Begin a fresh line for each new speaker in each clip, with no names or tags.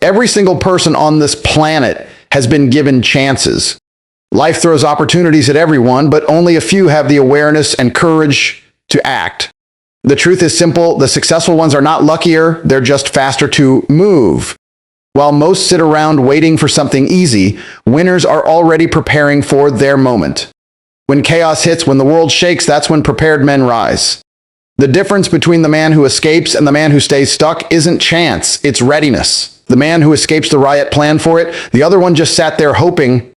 Every single person on this planet has been given chances. Life throws opportunities at everyone, but only a few have the awareness and courage to act. The truth is simple. The successful ones are not luckier, they're just faster to move. While most sit around waiting for something easy, winners are already preparing for their moment. When chaos hits, when the world shakes, that's when prepared men rise. The difference between the man who escapes and the man who stays stuck isn't chance, it's readiness. The man who escapes the riot planned for it. The other one just sat there hoping,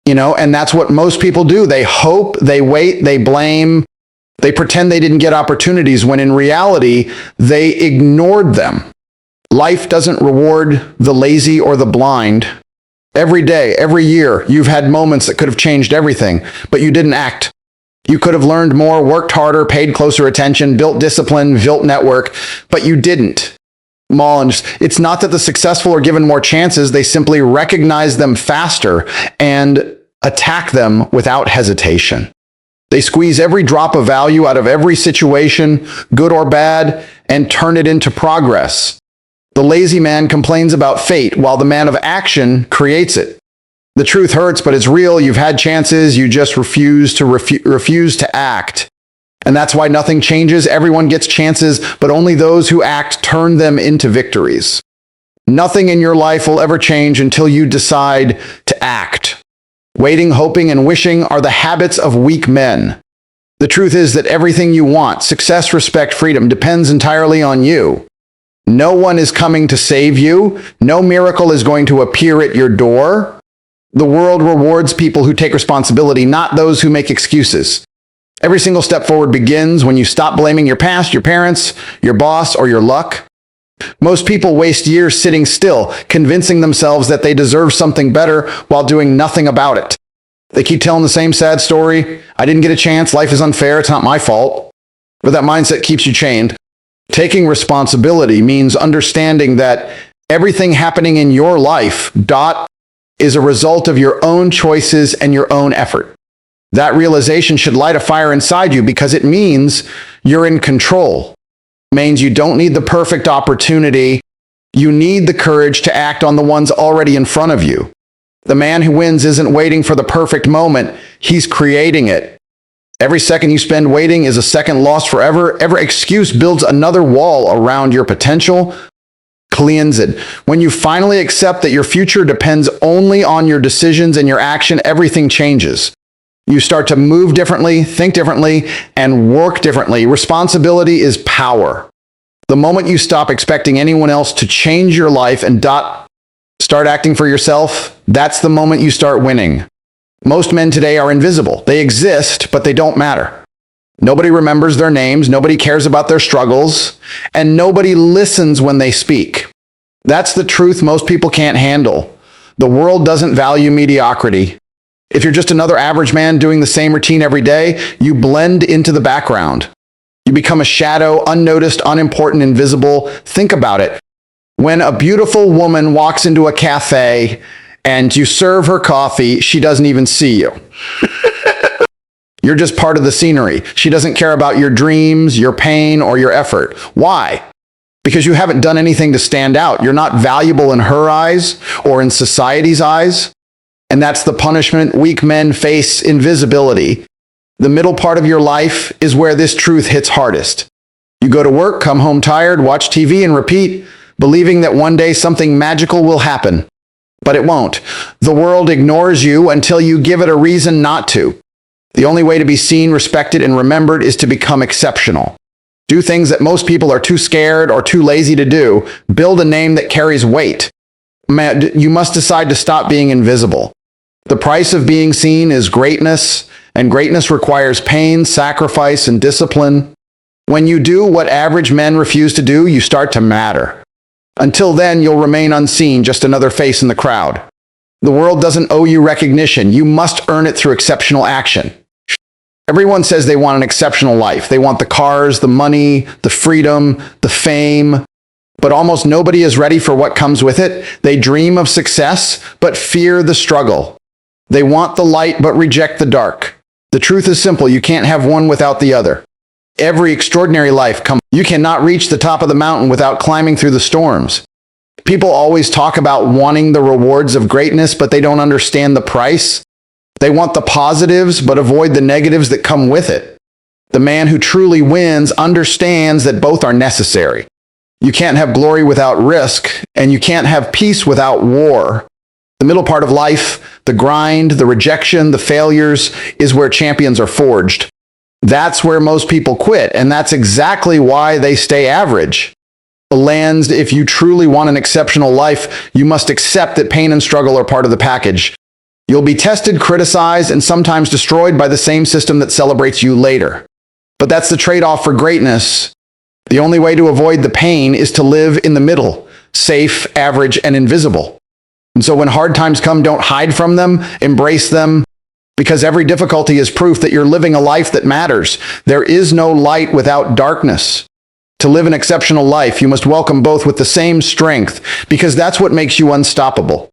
and that's what most people do. They hope, they wait, they blame, they pretend they didn't get opportunities when in reality, they ignored them. Life doesn't reward the lazy or the blind. Every day, every year, you've had moments that could have changed everything, but you didn't act. You could have learned more, worked harder, paid closer attention, built discipline, built network, but you didn't. It's not that the successful are given more chances, they simply recognize them faster and attack them without hesitation. They squeeze every drop of value out of every situation, good or bad, and turn it into progress. The lazy man complains about fate, while the man of action creates it. The truth hurts, but it's real. You've had chances, you just refuse to act. And that's why nothing changes. Everyone gets chances, but only those who act turn them into victories. Nothing in your life will ever change until you decide to act. Waiting, hoping, and wishing are the habits of weak men. The truth is that everything you want, success, respect, freedom, depends entirely on you. No one is coming to save you. No miracle is going to appear at your door. The world rewards people who take responsibility, not those who make excuses. Every single step forward begins when you stop blaming your past, your parents, your boss, or your luck. Most people waste years sitting still, convincing themselves that they deserve something better while doing nothing about it. They keep telling the same sad story. I didn't get a chance. Life is unfair. It's not my fault. But that mindset keeps you chained. Taking responsibility means understanding that everything happening in your life, is a result of your own choices and your own effort. That realization should light a fire inside you because it means you're in control. It means you don't need the perfect opportunity. You need the courage to act on the ones already in front of you. The man who wins isn't waiting for the perfect moment. He's creating it. Every second you spend waiting is a second lost forever. Every excuse builds another wall around your potential. Cleanse it. When you finally accept that your future depends only on your decisions and your action, everything changes. You start to move differently, think differently, and work differently. Responsibility is power. The moment you stop expecting anyone else to change your life and start acting for yourself, that's the moment you start winning. Most men today are invisible. They exist, but they don't matter. Nobody remembers their names, nobody cares about their struggles, and nobody listens when they speak. That's the truth most people can't handle. The world doesn't value mediocrity. If you're just another average man doing the same routine every day, you blend into the background. You become a shadow, unnoticed, unimportant, invisible. Think about it. When a beautiful woman walks into a cafe and you serve her coffee, she doesn't even see you. You're just part of the scenery. She doesn't care about your dreams, your pain, or your effort. Why? Because you haven't done anything to stand out. You're not valuable in her eyes or in society's eyes. And that's the punishment weak men face: invisibility. The middle part of your life is where this truth hits hardest. You go to work, come home tired, watch TV, and repeat, believing that one day something magical will happen. But it won't. The world ignores you until you give it a reason not to. The only way to be seen, respected, and remembered is to become exceptional. Do things that most people are too scared or too lazy to do. Build a name that carries weight. You must decide to stop being invisible. The price of being seen is greatness, and greatness requires pain, sacrifice, and discipline. When you do what average men refuse to do, you start to matter. Until then, you'll remain unseen, just another face in the crowd. The world doesn't owe you recognition. You must earn it through exceptional action. Everyone says they want an exceptional life. They want the cars, the money, the freedom, the fame. But almost nobody is ready for what comes with it. They dream of success, but fear the struggle. They want the light, but reject the dark. The truth is simple. You can't have one without the other. Every extraordinary life comes. You cannot reach the top of the mountain without climbing through the storms. People always talk about wanting the rewards of greatness, but they don't understand the price. They want the positives, but avoid the negatives that come with it. The man who truly wins understands that both are necessary. You can't have glory without risk, and you can't have peace without war. The middle part of life, the grind, the rejection, the failures, is where champions are forged. That's where most people quit, and that's exactly why they stay average. If you truly want an exceptional life, you must accept that pain and struggle are part of the package. You'll be tested, criticized, and sometimes destroyed by the same system that celebrates you later. But that's the trade-off for greatness. The only way to avoid the pain is to live in the middle, safe, average, and invisible. And so when hard times come, don't hide from them, embrace them, because every difficulty is proof that you're living a life that matters. There is no light without darkness. To live an exceptional life, you must welcome both with the same strength, because that's what makes you unstoppable.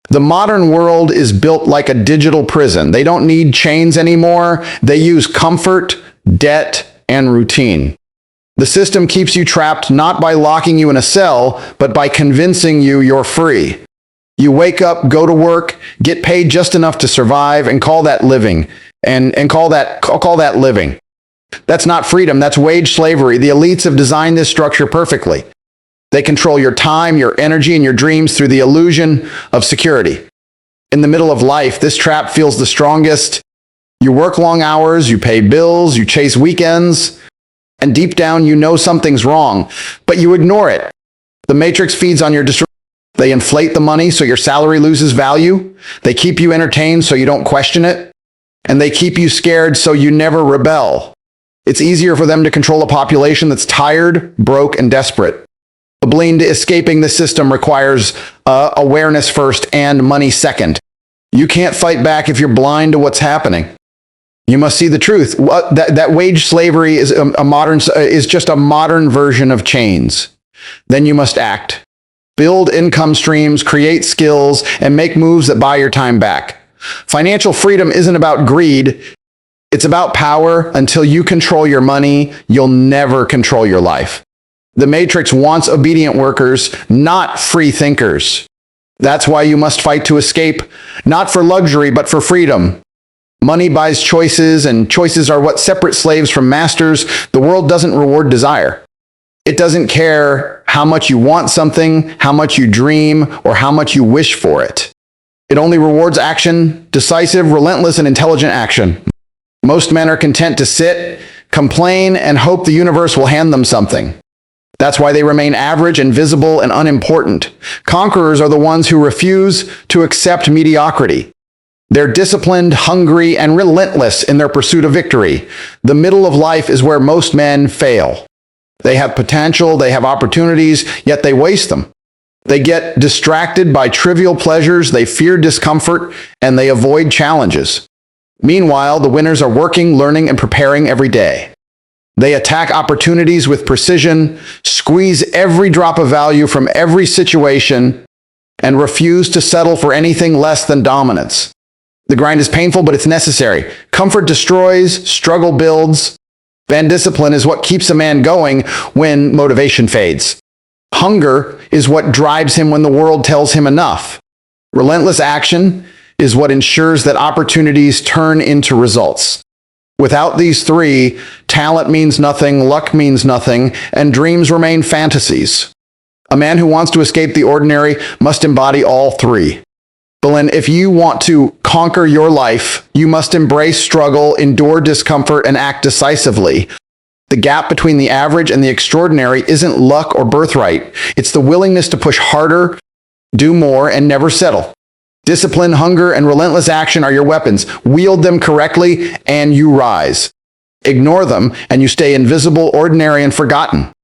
The modern world is built like a digital prison. They don't need chains anymore. They use comfort, debt, and routine. The system keeps you trapped not by locking you in a cell, but by convincing you you're free. You wake up, go to work, get paid just enough to survive, and call that living. And call that living. That's not freedom, that's wage slavery. The elites have designed this structure perfectly. They control your time, your energy, and your dreams through the illusion of security. In the middle of life, this trap feels the strongest. You work long hours, you pay bills, you chase weekends, and deep down you know something's wrong, but you ignore it. The matrix feeds on your distraction. They inflate the money so your salary loses value. They keep you entertained so you don't question it. And they keep you scared so you never rebel. It's easier for them to control a population that's tired, broke, and desperate. A blind escaping the system requires awareness first and money second. You can't fight back if you're blind to what's happening. You must see the truth. That wage slavery is just a modern version of chains. Then you must act. Build income streams, create skills, and make moves that buy your time back. Financial freedom isn't about greed. It's about power. Until you control your money, you'll never control your life. The Matrix wants obedient workers, not free thinkers. That's why you must fight to escape, not for luxury, but for freedom. Money buys choices, and choices are what separate slaves from masters. The world doesn't reward desire. It doesn't care how much you want something, how much you dream, or how much you wish for it. It only rewards action, decisive, relentless, and intelligent action. Most men are content to sit, complain, and hope the universe will hand them something. That's why they remain average, invisible, and unimportant. Conquerors are the ones who refuse to accept mediocrity. They're disciplined, hungry, and relentless in their pursuit of victory. The middle of life is where most men fail. They have potential, they have opportunities, yet they waste them. They get distracted by trivial pleasures, they fear discomfort, and they avoid challenges. Meanwhile, the winners are working, learning, and preparing every day. They attack opportunities with precision, squeeze every drop of value from every situation, and refuse to settle for anything less than dominance. The grind is painful, but it's necessary. Comfort destroys, struggle builds, and discipline is what keeps a man going when motivation fades. Hunger is what drives him when the world tells him enough. Relentless action is what ensures that opportunities turn into results. Without these three, talent means nothing, luck means nothing, and dreams remain fantasies. A man who wants to escape the ordinary must embody all three. Belen, if you want to conquer your life, you must embrace struggle, endure discomfort, and act decisively. The gap between the average and the extraordinary isn't luck or birthright. It's the willingness to push harder, do more, and never settle. Discipline, hunger, and relentless action are your weapons. Wield them correctly, and you rise. Ignore them, and you stay invisible, ordinary, and forgotten.